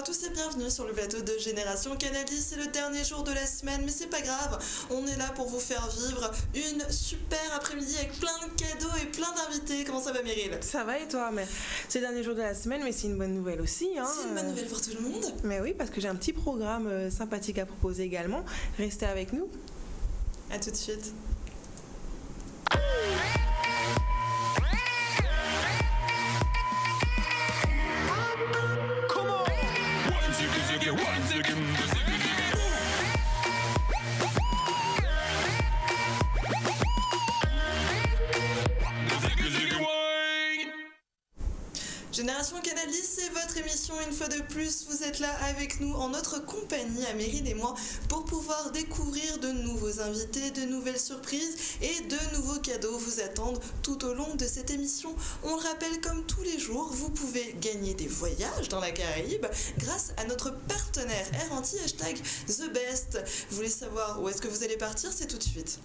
Bonjour à tous et bienvenue sur le plateau de Génération Cannabis. C'est le dernier jour de la semaine, mais c'est pas grave. On est là pour vous faire vivre une super après-midi avec plein de cadeaux et plein d'invités. Comment ça va, Meryl? Ça va et toi? Mais c'est le dernier jour de la semaine, mais c'est une bonne nouvelle aussi. C'est une bonne nouvelle pour tout le monde. Mais oui, parce que j'ai un petit programme sympathique à proposer également. Restez avec nous. À tout de suite. Génération Cannabis, c'est votre émission. Une fois de plus, vous êtes là avec nous en notre compagnie, à Meryl et moi, pour pouvoir découvrir de nouveaux invités, de nouvelles surprises et de nouveaux cadeaux vous attendent tout au long de cette émission. On le rappelle, comme tous les jours, vous pouvez gagner des voyages dans la Caraïbe grâce à notre partenaire Air-Anti, #TheBest. Vous voulez savoir où est-ce que vous allez partir? C'est tout de suite.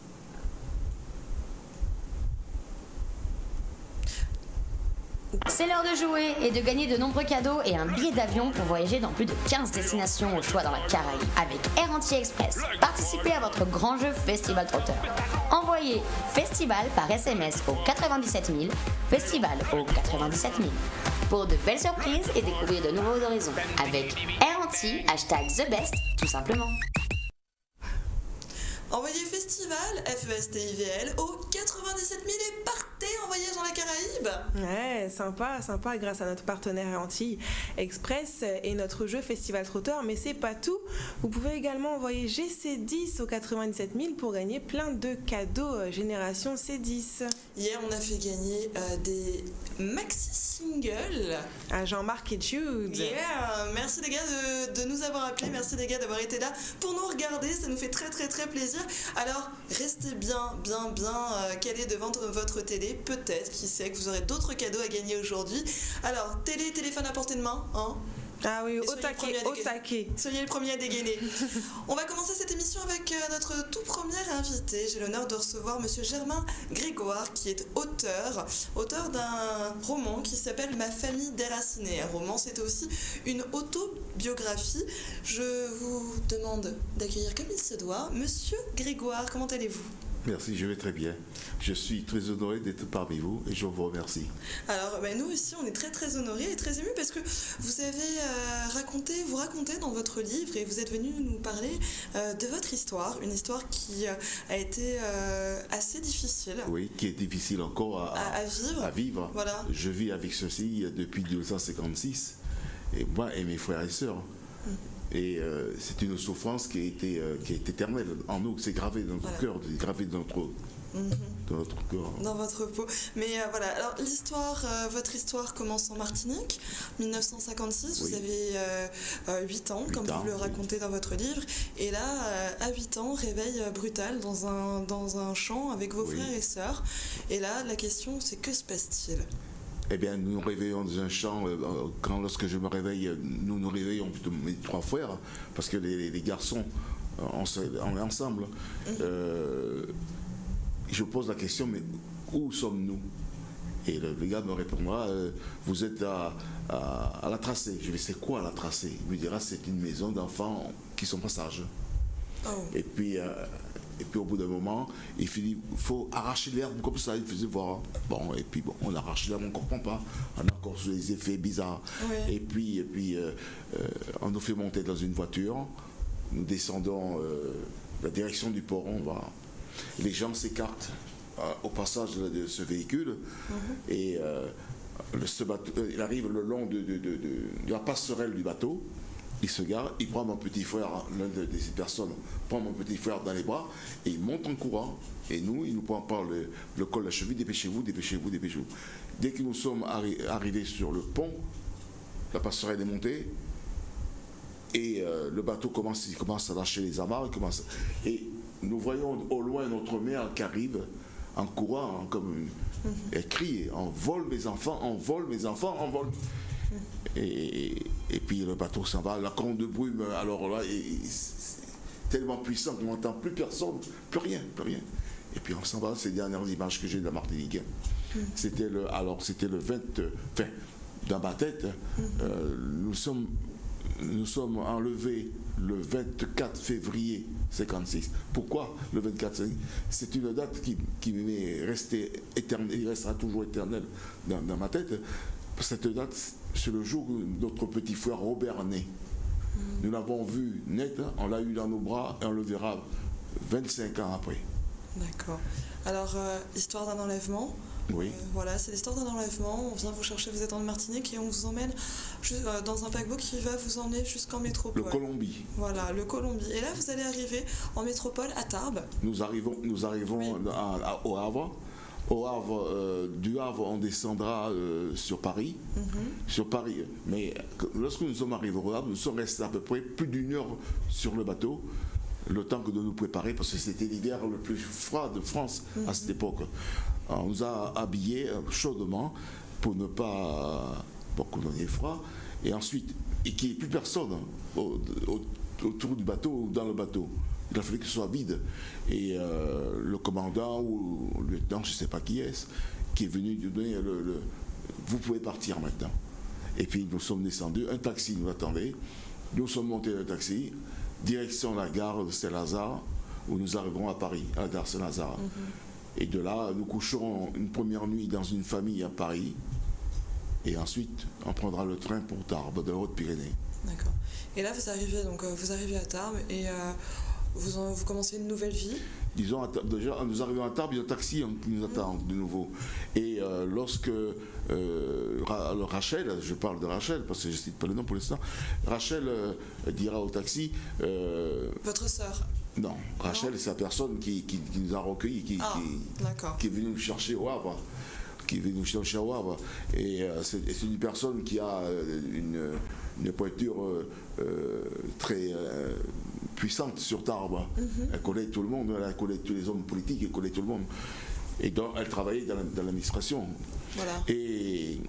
C'est l'heure de jouer et de gagner de nombreux cadeaux et un billet d'avion pour voyager dans plus de 15 destinations au choix dans la Caraïbe avec Air-Anti Express. Participez à votre grand jeu Festival Trotter. Envoyez Festival par SMS au 97 000, Festival au 97 000 pour de belles surprises et découvrir de nouveaux horizons avec Air-Anti, #TheBest tout simplement. Envoyez Festival, FESTIVL, au 97 000 et partez en voyage dans la Caraïbe. Ouais, sympa, grâce à notre partenaire Air-Anti Express et notre jeu Festival Trotter. Mais c'est pas tout. Vous pouvez également envoyer GC10 au 97 000 pour gagner plein de cadeaux Génération C10. Hier, on a fait gagner des maxi singles À Jean-Marc et Jude. Yeah. Merci les gars de nous avoir appelés. Merci les gars d'avoir été là pour nous regarder. Ça nous fait très plaisir. Alors, restez bien calés devant votre télé. Peut-être, qui sait, que vous aurez d'autres cadeaux à gagner aujourd'hui. Alors, téléphone à portée de main, hein? Ah oui, au taquet. Soyez le premier à dégainer. On va commencer cette émission avec notre tout premier invité. J'ai l'honneur de recevoir Monsieur Germain Grégoire, qui est auteur d'un roman qui s'appelle Ma famille déracinée. Un roman, c'est aussi une autobiographie. Je vous demande d'accueillir comme il se doit Monsieur Grégoire. Comment allez-vous? Merci, je vais très bien. Je suis très honoré d'être parmi vous et je vous remercie. Alors, nous aussi, on est très honorés et très émus parce que vous avez vous racontez dans votre livre et vous êtes venu nous parler de votre histoire, une histoire qui a été assez difficile. Oui, qui est difficile encore à vivre. Voilà. Je vis avec ceci depuis 1956, et moi et mes frères et sœurs. Et c'est une souffrance qui est éternelle en nous, c'est gravé dans notre cœur, c'est gravé dans notre cœur. Dans votre peau. Mais voilà, alors votre histoire commence en Martinique, 1956, oui. Vous avez 8 ans, comme vous le racontez dans votre livre. Et là, à 8 ans, réveil brutal dans un champ avec vos frères et sœurs. Et là, la question, c'est que se passe-t-il? Eh bien, nous nous réveillons dans un champ. Lorsque je me réveille, nous nous réveillons, mes 3 frères, parce que les garçons, on est ensemble. Je pose la question, mais où sommes-nous? Et le gars me répondra, vous êtes à la Tracée. Je vais, c'est quoi la Tracée? Il me dira, c'est une maison d'enfants qui sont pas sages. Oh. Et puis au bout d'un moment, il finit, il faut arracher l'herbe comme ça, il faisait voir. Et puis on arrache l'herbe, on ne comprend pas. On a encore des effets bizarres. Oui. Et puis on nous fait monter dans une voiture. Nous descendons la direction du port. Les gens s'écartent au passage de ce véhicule. Et ce bateau, il arrive le long de la passerelle du bateau. Il se gare, il prend mon petit frère, l'un de ces personnes prend mon petit frère dans les bras et il monte en courant. Et il nous prend par le col de la cheville, dépêchez-vous. Dès que nous sommes arrivés sur le pont, la passerelle est montée et le bateau commence à lâcher les amarres. Et nous voyons au loin notre mère qui arrive en courant, elle crie, on vole mes enfants. Et puis le bateau s'en va, la colonne de brume, alors là, c'est tellement puissant qu'on n'entend plus personne, plus rien. Et puis on s'en va, ces dernières images que j'ai de la Martinique. C'était le 20, dans ma tête, nous sommes nous sommes enlevés le 24 février 56. Pourquoi le 24 février? C'est une date qui m'est restée éternelle, il restera toujours éternelle dans ma tête. Cette date, c'est le jour où notre petit frère Robert naît. Nous l'avons vu naître, on l'a eu dans nos bras et on le verra 25 ans après. D'accord. Alors, histoire d'un enlèvement. Oui. Voilà, c'est l'histoire d'un enlèvement. On vient vous chercher, vous êtes en Martinique et on vous emmène dans un paquebot qui va vous emmener jusqu'en métropole. Le Colombie. Voilà, le Colombie. Et là, vous allez arriver en métropole à Tarbes. Nous arrivons oui. Au Havre. Au Havre, du Havre, on descendra sur Paris. Sur Paris. Mais lorsque nous sommes arrivés au Havre, nous sommes restés à peu près plus d'une heure sur le bateau, le temps que de nous préparer, parce que c'était l'hiver le plus froid de France à cette époque. Alors, on nous a habillés chaudement pour ne pas qu'on ait froid. Et ensuite, qu'il n'y ait plus personne autour du bateau ou dans le bateau. Il a fallu que ce soit vide. Et le commandant ou le lieutenant, je ne sais pas qui est-ce, qui est venu nous donner vous pouvez partir maintenant. Et puis nous sommes descendus, un taxi nous attendait. Nous sommes montés dans le taxi, direction la gare de Saint-Lazare, où nous arriverons à Paris, à la gare Saint-Lazare. Et de là, nous coucherons une première nuit dans une famille à Paris. Et ensuite, on prendra le train pour Tarbes, de la Haute-Pyrénées. D'accord. Et là, vous arrivez à Tarbes et vous commencez une nouvelle vie. Disons, déjà, nous arrivons à Tarbes, il y a un taxi qui nous attend de nouveau. Et lorsque Rachel, je parle de Rachel, parce que je ne cite pas le nom pour l'instant, Rachel dira au taxi... Votre sœur? Non, Rachel, c'est la personne qui nous a recueillis, qui est venue nous chercher au Havre. Et c'est une personne qui a une pointure très puissante sur Tarbes. Elle connaît tout le monde, elle connaît tous les hommes politiques, elle connaît tout le monde. Et donc, elle travaillait dans l'administration. Voilà. Et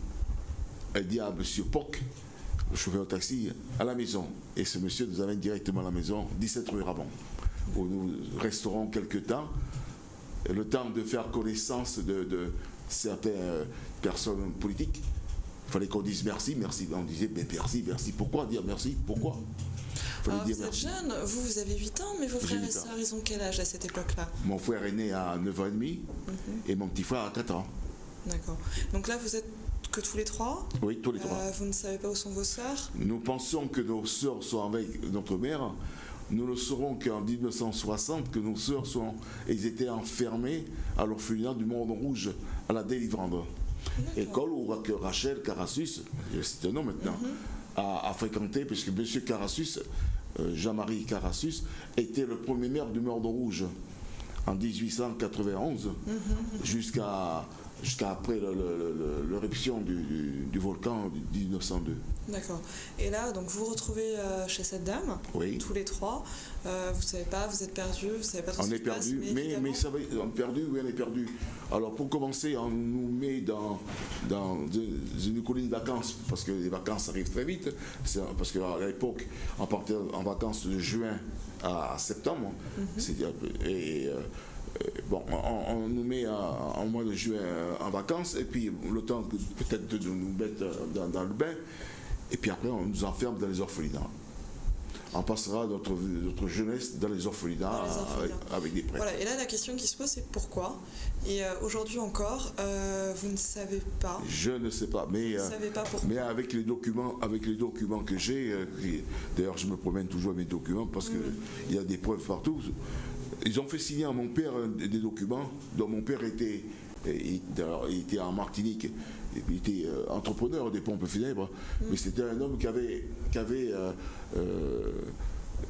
elle dit à M. Poc, le chauffeur de taxi, à la maison. Et ce monsieur nous amène directement à la maison, 17 rue Rabon, où nous resterons quelques temps, le temps de faire connaissance de certaines personnes politiques. Il fallait qu'on dise merci. On disait merci. Pourquoi dire merci? Pourquoi? Alors, vous êtes jeune, vous avez 8 ans, mais vos frères et sœurs, ils ont quel âge à cette époque-là? Mon frère est né à 9 ans et demi et mon petit frère à 4 ans. D'accord. Donc là, vous êtes que tous les trois? Oui, tous les trois. Vous ne savez pas où sont vos sœurs? Nous pensons que nos sœurs sont avec notre mère. Nous ne saurons qu'en 1960 que nos sœurs elles étaient enfermées à l'orphelinat du Mordon Rouge, à la Délivrande. École où Rachel Carassus, c'est un nom maintenant, a fréquenté, puisque M. Carassus, Jean-Marie Carassus, était le premier maire du Mordon Rouge en 1891, jusqu'à après l'éruption du volcan de 1902. D'accord. Et là, donc vous vous retrouvez chez cette dame, tous les trois. Vous ne savez pas, vous êtes perdus, vous ne savez pas trop ce qui se passe. Mais ça va, on est perdu. Alors pour commencer, on nous met dans une colonie de vacances, parce que les vacances arrivent très vite. Parce qu'à l'époque, on partait en vacances de juin à septembre. Bon, on nous met en mois de juin en vacances, et puis le temps peut-être de nous mettre dans le bain, et puis après on nous enferme dans les orphelinats. On passera notre jeunesse dans les orphelinats, avec des prêtres. Voilà, et là la question qui se pose, c'est pourquoi? Et aujourd'hui encore, vous ne savez pas. Je ne sais pas, mais, mais avec les documents que j'ai, d'ailleurs je me promène toujours avec mes documents parce qu'il y a des preuves partout. Ils ont fait signer à mon père des documents dont mon père était en Martinique. Il était entrepreneur des pompes funèbres, mais c'était un homme qui avait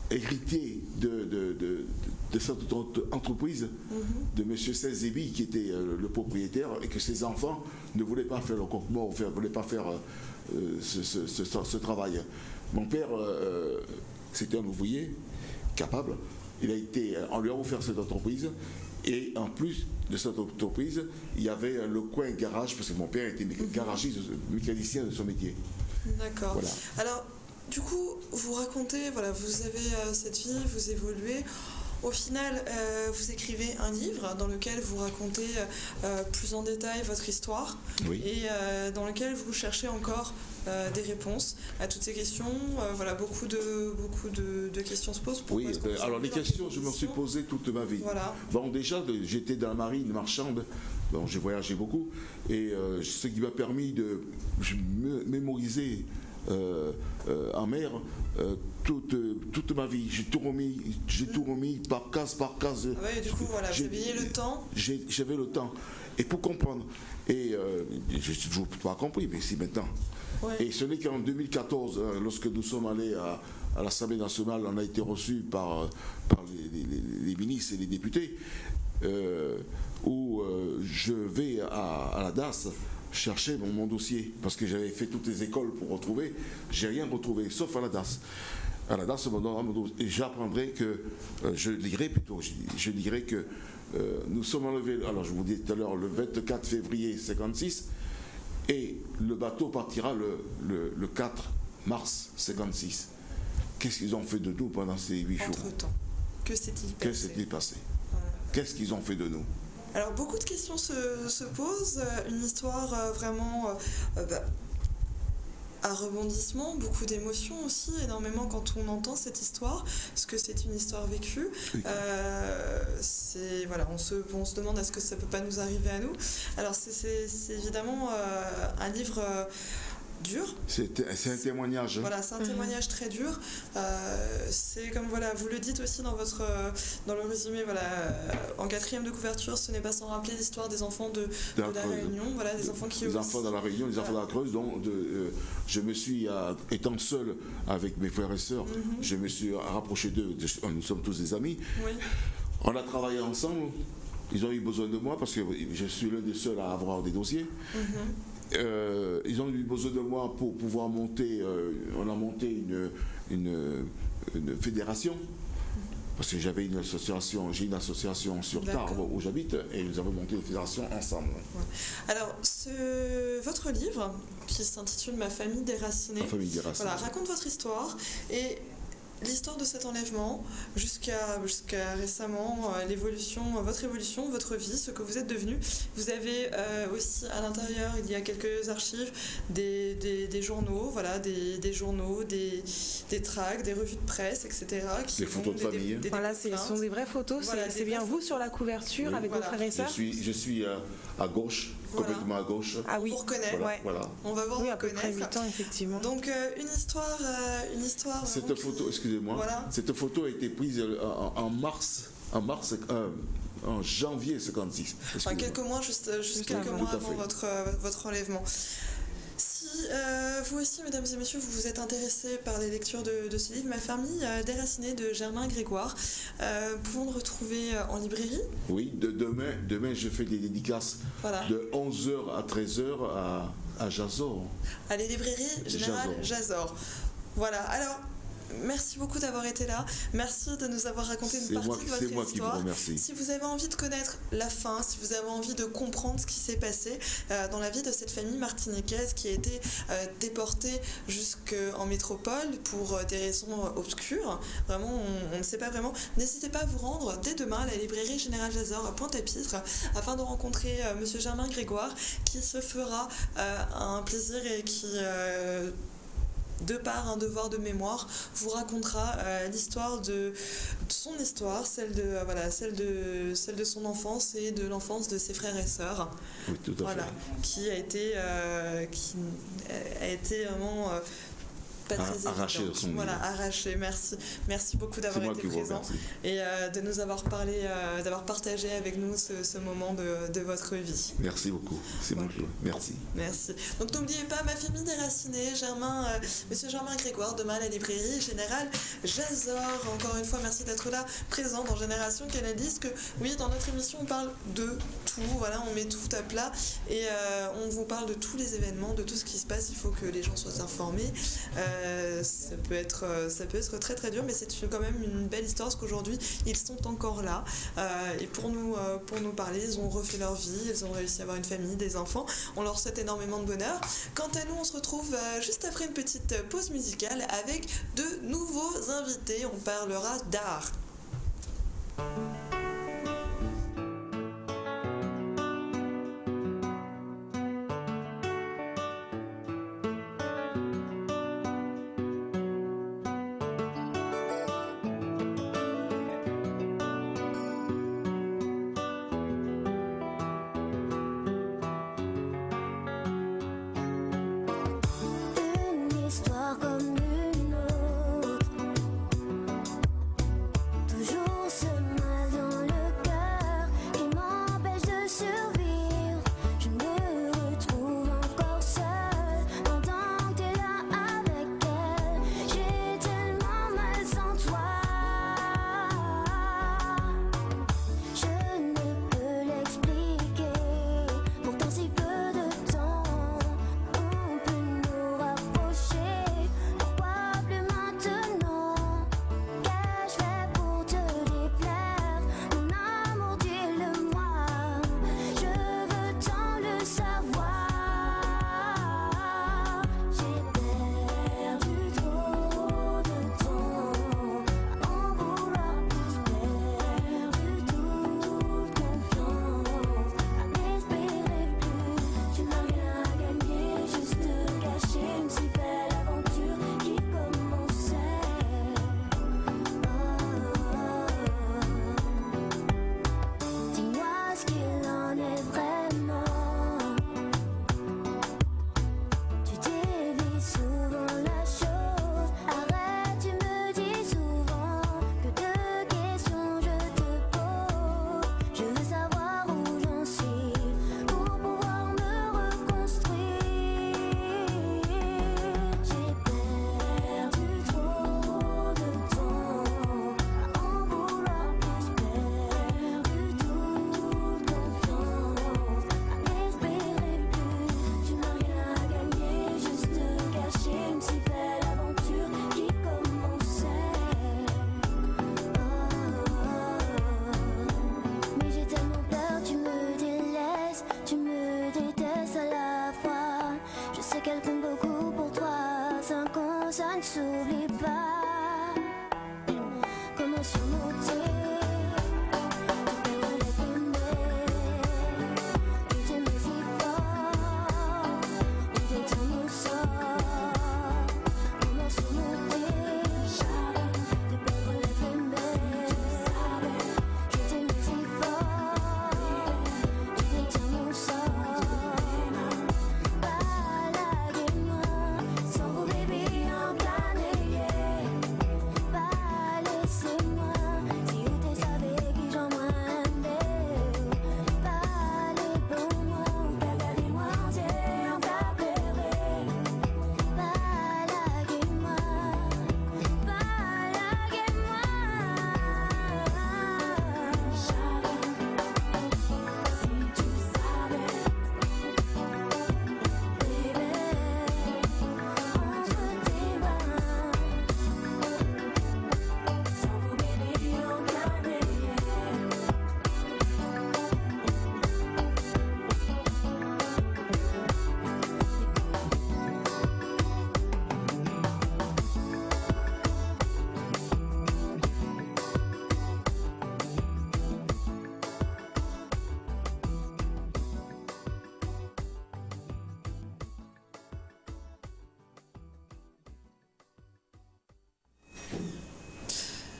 hérité de cette entreprise de M. Sezébi, qui était le propriétaire, et que ses enfants ne voulaient pas faire le comptement, ne voulaient pas faire ce travail. Mon père, c'était un ouvrier capable. On lui a offert cette entreprise, et en plus de cette entreprise, il y avait le coin garage, parce que mon père était garagiste, mécanicien de son métier. D'accord. Voilà. Alors, du coup, vous racontez, voilà, vous avez cette vie, vous évoluez. Au final, vous écrivez un livre dans lequel vous racontez plus en détail votre histoire et dans lequel vous cherchez encore des réponses à toutes ces questions. Voilà, beaucoup de questions se posent. Pourquoi alors les questions, je m'en suis posé toute ma vie. Voilà. Bon, déjà, j'étais dans la marine marchande, bon, j'ai voyagé beaucoup, et ce qui m'a permis de mémoriser en mer toute ma vie. J'ai tout remis par case par case. Ah ouais, du coup, voilà, vous aviez le temps. J'avais le temps. Et pour comprendre. Et je n'ai toujours pas compris, mais si maintenant. Ouais. Et ce n'est qu'en 2014, lorsque nous sommes allés à l'Assemblée nationale, on a été reçus par les ministres et les députés, où je vais à la DAS chercher mon dossier, parce que j'avais fait toutes les écoles pour retrouver, j'ai rien retrouvé, sauf à la DAS. À la DAS, et j'apprendrai que, je lirai que nous sommes enlevés, alors je vous dis tout à l'heure, le 24 février 1956, et le bateau partira le 4 mars 1956. Qu'est-ce qu'ils ont fait de nous pendant ces 8 jours ? Entre-temps, que s'est-il passé ? Qu'est-ce qu'ils ont fait de nous ? Alors beaucoup de questions se posent, une histoire vraiment à rebondissement, beaucoup d'émotions aussi, énormément quand on entend cette histoire, parce que c'est une histoire vécue. Oui. Voilà, on se demande est-ce que ça peut pas nous arriver à nous. Alors c'est évidemment un livre dur. C'est un témoignage. Voilà, c'est un témoignage très dur. C'est comme voilà, vous le dites aussi dans le résumé, voilà, en 4e de couverture, ce n'est pas sans rappeler l'histoire des enfants de la Réunion, voilà, des enfants qui enfants dans la Réunion, les enfants de la Creuse, dont je me suis, étant seul avec mes frères et sœurs, je me suis rapproché d'eux. Nous sommes tous des amis. Oui. On a travaillé ensemble. Ils ont eu besoin de moi parce que je suis l'un des seuls à avoir des dossiers. Ils ont eu besoin de moi pour pouvoir monter, on a monté une fédération, parce que j'ai une association sur Tarbes où j'habite, et nous avons monté une fédération ensemble. Ouais. Alors, votre livre, qui s'intitule Ma famille déracinée, voilà, raconte votre histoire, et l'histoire de cet enlèvement jusqu'à récemment, votre évolution, votre vie, ce que vous êtes devenu. Vous avez aussi à l'intérieur, il y a quelques archives, des journaux, voilà, des journaux, des tracts, des revues de presse, etc. Des photos de famille. Voilà, ce sont des vraies photos, voilà, c'est bien vous sur la couverture avec vos frères et sœurs. Je suis à gauche. Voilà. Complètement à gauche. Ah oui. On vous reconnaît. Voilà. On va voir. Oui, à peu près 8 ans, effectivement. Donc une histoire. Cette photo, excusez-moi. Voilà. Cette photo a été prise en janvier 1956. Enfin, quelques mois, juste quelques mois avant votre enlèvement. Si vous aussi, mesdames et messieurs, vous vous êtes intéressés par les lectures de ce livre, Ma famille déracinée de Germain Grégoire, pouvons le retrouver en librairie. Oui, demain je fais des dédicaces de 11h à 13h à Jazor. À la librairie générale Jazor. Voilà, alors... Merci beaucoup d'avoir été là. Merci de nous avoir raconté une partie de votre histoire. Qui vous remercie. Si vous avez envie de connaître la fin, si vous avez envie de comprendre ce qui s'est passé dans la vie de cette famille martiniquaise qui a été déportée jusqu'en métropole pour des raisons obscures, vraiment on ne sait pas vraiment, n'hésitez pas à vous rendre dès demain à la librairie Générale Jazor à Pointe-à-Pitre afin de rencontrer Monsieur Germain Grégoire qui se fera un plaisir et qui... de par un devoir de mémoire, vous racontera l'histoire de son histoire, celle de son enfance et de l'enfance de ses frères et sœurs. Oui, tout à fait. Qui a été vraiment pas très arraché évident. de son arraché. Merci beaucoup d'avoir été présent et de nous avoir parlé, d'avoir partagé avec nous ce moment de votre vie. Merci beaucoup. C'est mon jour. Merci. Merci. Donc n'oubliez pas Ma famille déracinée, Monsieur Germain Grégoire, demain à la librairie Générale Jazor. Encore une fois, merci d'être là, présent dans Génération Cannabis. Que oui, dans notre émission, on parle de tout. Voilà, on met tout à plat et on vous parle de tous les événements, de tout ce qui se passe. Il faut que les gens soient informés. Ça peut être très très dur, mais c'est quand même une belle histoire parce qu'aujourd'hui ils sont encore là et pour nous parler, ils ont refait leur vie, ils ont réussi à avoir une famille, des enfants. On leur souhaite énormément de bonheur. Quant à nous, on se retrouve juste après une petite pause musicale avec de nouveaux invités. On parlera d'art. laisses, tu me détestes à la fois. Je sais qu'elle compte beaucoup pour toi, ça ne s'oublie pas. Comment surmonter?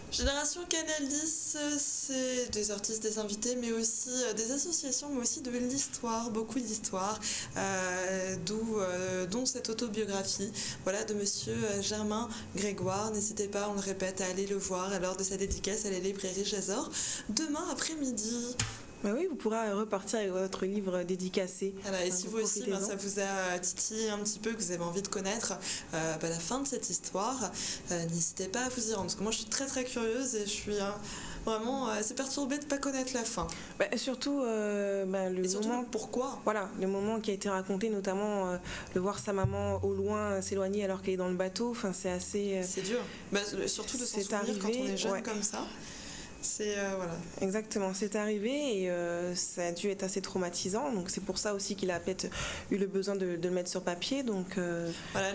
Génération Canal 10, c'est des artistes, des invités, mais aussi des associations, mais aussi de l'histoire, beaucoup d'histoire, dont cette autobiographie, voilà, de Monsieur Germain Grégoire. N'hésitez pas, on le répète, à aller le voir lors de sa dédicace à la librairie Jazor demain après-midi. Bah oui, vous pourrez repartir avec votre livre dédicacé. Voilà, et si vous aussi, ça vous a titillé un petit peu, que vous avez envie de connaître la fin de cette histoire, n'hésitez pas à vous y rendre. Parce que moi, je suis très très curieuse et je suis vraiment assez perturbée de ne pas connaître la fin. Surtout, surtout moment... Pourquoi ? Voilà, le moment qui a été raconté, notamment de voir sa maman au loin s'éloigner alors qu'elle est dans le bateau, c'est assez... C'est dur. Surtout de s'en souvenir quand on est jeune comme ça. C'est voilà. Exactement, c'est arrivé et ça a dû être assez traumatisant. Donc c'est pour ça aussi qu'il a peut-être eu le besoin de le mettre sur papier. Donc voilà,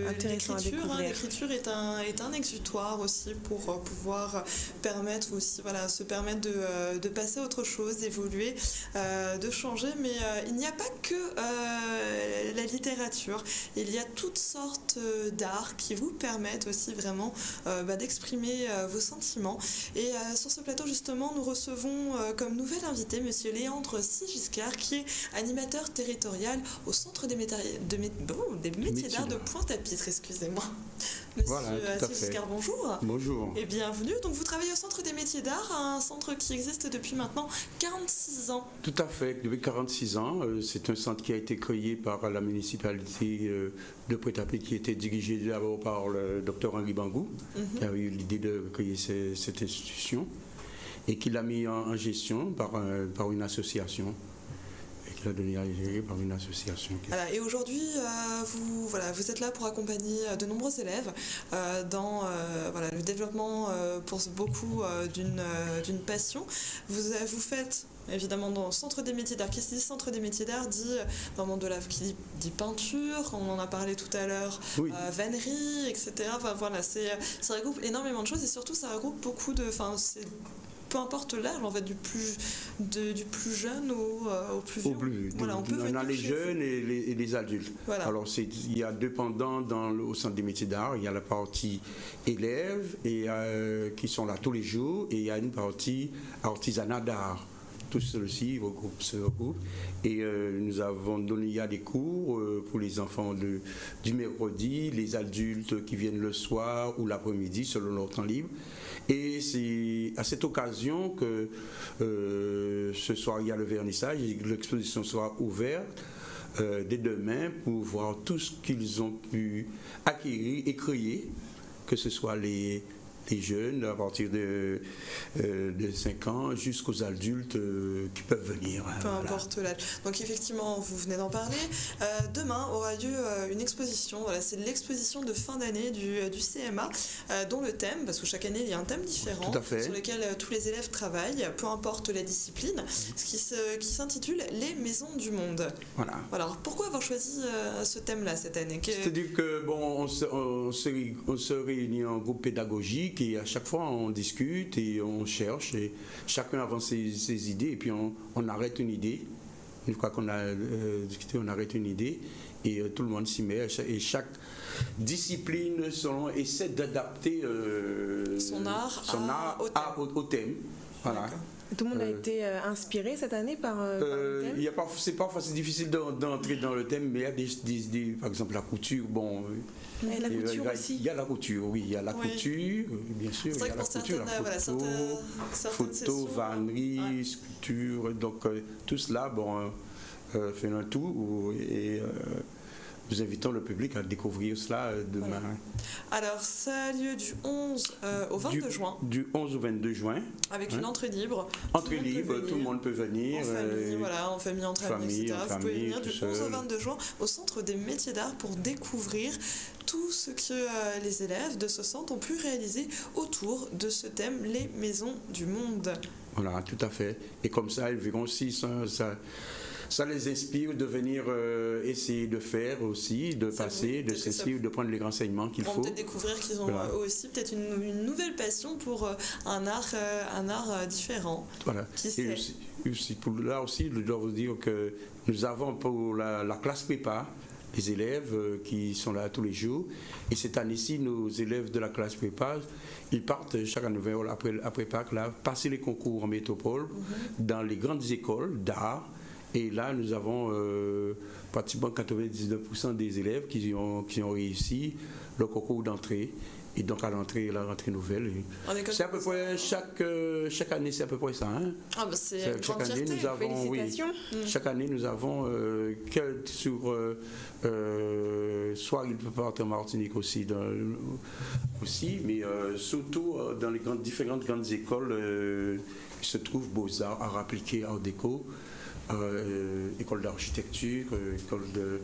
intéressant à découvrir. L'écriture est un exutoire aussi pour pouvoir permettre aussi, voilà, se permettre de passer à autre chose, d'évoluer, de changer. Mais il n'y a pas que la littérature. Il y a toutes sortes d'arts qui vous permettent aussi vraiment d'exprimer vos sentiments. Et sur ce plateau, justement, nous recevons comme nouvel invité Monsieur Léandre Sigiscard, qui est animateur territorial au Centre des métiers d'art de Pointe-à-Pitre, excusez-moi. Monsieur Sigiscard, bonjour. Bonjour. Et bienvenue. Donc vous travaillez au Centre des métiers d'art, un centre qui existe depuis maintenant 46 ans. Tout à fait, depuis 46 ans. C'est un centre qui a été créé par la municipalité de Pointe-à-Pitre, qui était dirigé d'abord par le docteur Henri Bangou, qui a eu l'idée de créer cette institution et qui l'a mis en gestion par une association. Qui l'a donné à gérer par une association. Voilà, et aujourd'hui, vous êtes là pour accompagner de nombreux élèves dans le développement pour beaucoup d'une passion. Vous faites évidemment dans le Centre des métiers d'art. Qu'est-ce qui dit Centre des métiers d'art dit vraiment qui dit peinture, on en a parlé tout à l'heure, oui. Vannerie, etc. Enfin, voilà, ça regroupe énormément de choses et surtout ça regroupe beaucoup de... peu importe l'âge, en fait, du plus jeune au plus vieux. Voilà, on a les jeunes et les adultes. Voilà. Alors, il y a deux pendants au Centre des métiers d'art. Il y a la partie élèves qui sont là tous les jours et il y a une partie artisanat d'art. Tout ceci se regroupe. Et nous avons donné des cours pour les enfants du mercredi, les adultes qui viennent le soir ou l'après-midi selon leur temps libre. Et c'est à cette occasion que ce soir il y a le vernissage et que l'exposition sera ouverte dès demain pour voir tout ce qu'ils ont pu acquérir et créer, que ce soit les les jeunes à partir de 5 ans jusqu'aux adultes qui peuvent venir. Peu importe l'âge. Donc effectivement, vous venez d'en parler. Demain aura lieu une exposition. Voilà, c'est l'exposition de fin d'année du CMA, dont le thème, parce que chaque année il y a un thème différent sur lequel tous les élèves travaillent, peu importe la discipline, qui s'intitule Les Maisons du Monde. Voilà. Alors pourquoi avoir choisi ce thème-là cette année? C'est-à-dire que on se réunit en groupe pédagogique et à chaque fois on discute et on cherche et chacun avance ses idées et puis on arrête une idée. Une fois qu'on a discuté, on arrête une idée et tout le monde s'y met et chaque discipline essaie d'adapter son art au thème. Voilà. Tout le monde a été inspiré cette année par le thème. C'est parfois difficile d'entrer dans le thème, mais il y a par exemple la couture. Et la couture aussi. Il y a la couture, oui, il y a la couture, bien sûr. C'est vrai il y a que la couture, la photo, vannerie, sculpture, donc tout cela, fait un tour et nous invitons le public à découvrir cela demain. Voilà. Alors, ça a lieu du 11 au 22 juin. Du 11 au 22 juin. Avec une entrée libre. Entrée libre, tout le monde peut venir. En famille, entre amis, etc. Vous pouvez venir du 11 au 22 juin au Centre des métiers d'art pour découvrir tout ce que les élèves de ce centre ont pu réaliser autour de ce thème, les maisons du monde. Voilà, tout à fait. Et comme ça, ils verront aussi ça les inspire de venir essayer de faire aussi, de passer, de s'inspirer, de prendre les renseignements qu'il faut. Peut-être découvrir qu'ils ont aussi peut-être une nouvelle passion pour un art différent. Voilà. Là aussi, je dois vous dire que nous avons pour la classe prépa des élèves qui sont là tous les jours. Et cette année-ci, nos élèves de la classe prépa, ils partent chaque année après Pâques, là, passer les concours en métropole dans les grandes écoles d'art. Et là, nous avons pratiquement 99% des élèves qui ont réussi le concours d'entrée. Et donc à la rentrée nouvelle. C'est à peu près chaque année, c'est à peu près ça. C'est une grande fierté. Félicitations. Chaque année, nous avons soit il peut partir en Martinique aussi, mais surtout dans les différentes grandes écoles qui se trouvent Beaux-Arts, Arts appliqués, Art déco. École d'architecture, école de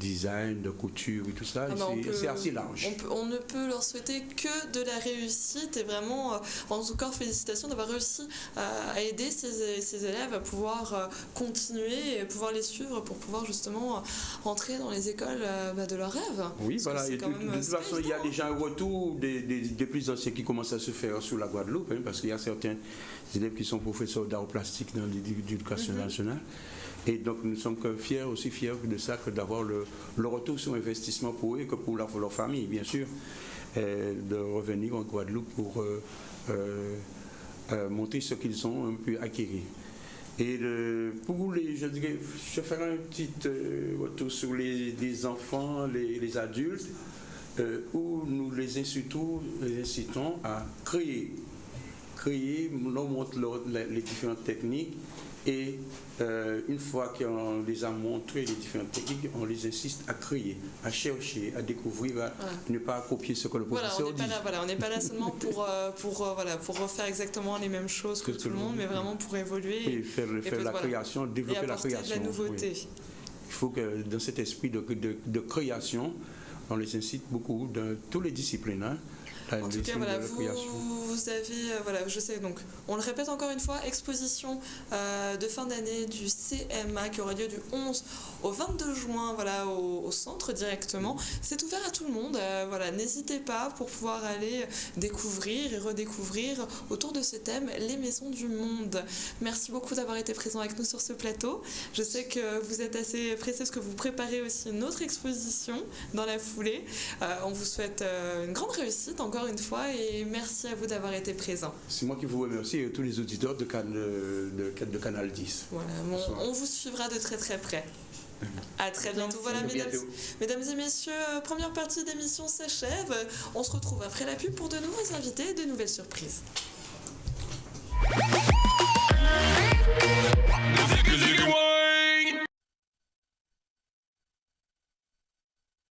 design, de couture et tout ça. C'est assez large. On ne peut leur souhaiter que de la réussite et vraiment, en tout cas, félicitations d'avoir réussi à aider ces élèves à pouvoir continuer et pouvoir les suivre pour pouvoir justement entrer dans les écoles de leurs rêves. Oui, voilà. Et de toute façon, il y a déjà un retour des plus anciens qui commencent à se faire sur la Guadeloupe, parce qu'il y a certains élèves qui sont professeurs d'art plastique dans l'éducation nationale. Et donc nous sommes fiers de ça, que d'avoir le retour sur investissement pour eux, que pour leur famille, bien sûr, de revenir en Guadeloupe pour montrer ce qu'ils ont un peu acquis. Et pour je ferai un petit retour sur les enfants, les adultes, où nous les incitons à créer. On montre les différentes techniques et une fois qu'on les a montré les différentes techniques, on les insiste à créer, à chercher, à découvrir, à ne pas copier ce que le professeur dit. On n'est pas là seulement pour refaire exactement les mêmes choses que tout le monde, mais vraiment pour évoluer et faire la création, développer la création. De la nouveauté. Oui. Il faut que dans cet esprit de création, on les incite beaucoup dans toutes les disciplines. En tout cas, vous avez, je sais, donc on le répète encore une fois, exposition de fin d'année du CMA qui aura lieu du 11 au 22 juin, au centre directement. C'est ouvert à tout le monde, n'hésitez pas pour pouvoir aller découvrir et redécouvrir autour de ce thème les maisons du monde. Merci beaucoup d'avoir été présent avec nous sur ce plateau. Je sais que vous êtes assez pressés parce que vous préparez aussi une autre exposition dans la foulée. On vous souhaite une grande réussite encore une fois et merci à vous d'avoir été présent. C'est moi qui vous remercie et tous les auditeurs de Canal 10. Voilà, on vous suivra de très très près. À très bientôt. Voilà, mesdames et messieurs, première partie d'émission s'achève. On se retrouve après la pub pour de nouveaux invités et de nouvelles surprises.